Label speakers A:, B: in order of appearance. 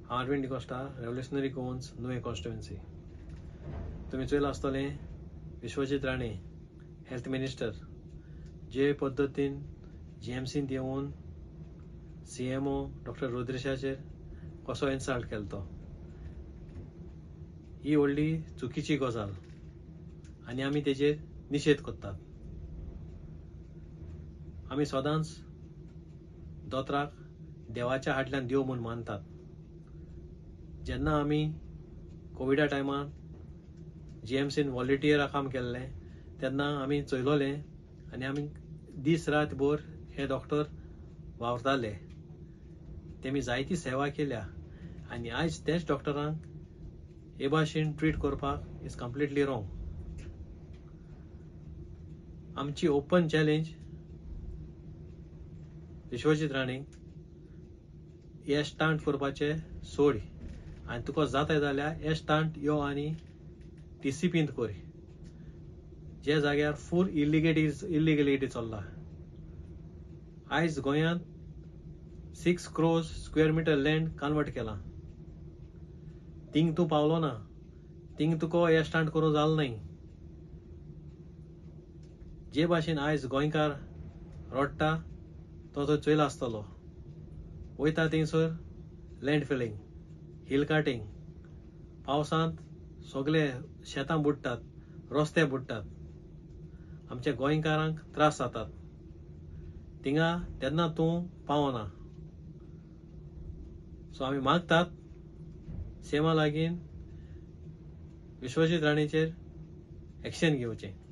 A: Arvind D'Costa, revolutionary cons, नुवें constituency. तुम्ही चोयला आसतले Vishwajeet Rane health minister जे पद्दतीन जीएमसीन येवन सीएमओ डॉक्टर रुद्रेशाचेर कसो इन्सल्ट केलो तो. ही व्हडली चुकीची गजाल आनी आमी तेजेर निशेध करतात. आमी सदांच दोतोराक देवाच्या हाडल्यान देव म्हूण मानतात. जेन्ना आमी कोविडा टायमार जीएमसीन व्हॉलंटियरा काम केल्लें तेन्ना आमी चयलोलें आनी आमी दीस रात भर हे डॉक्टर वावरताले. तेमी जायती सेवा केल्या आनी आयज तेच डॉक्टरांक हे भाशेन ट्रीट करपाक इज कंप्लिटली रॉंग. आमची ओपन चॅलेंज विश्वजीत राणेक हे स्टांट करपाचे सोड आनी तुका जाता जाल्यार हे स्टांट यो आनी टीसीपींत कर. जे जाग्यार फूल इलिगेलिटी चल्ला. आयज गोंयांत 6 crore square metre land convert केला. थिंग तूं पावलो ना, थिंग तुका हे स्टांट करूं जाल नाही. जे भाशेन आयज गोंयकार रडटा तो चोयला आसतलो. वयता थिंगसर लँड फिलिंग, हिल काटिंग, पावसांत सगळे शेतां बुडटात, रस्ते बुडटात. आमच्या गोंयकारांक त्रास जातात. थिंगा तेन्ना तूं पावना. सो आमी मागतात सेमा लागीं विश्वजीत राणेचेर एक्शन घेवचें.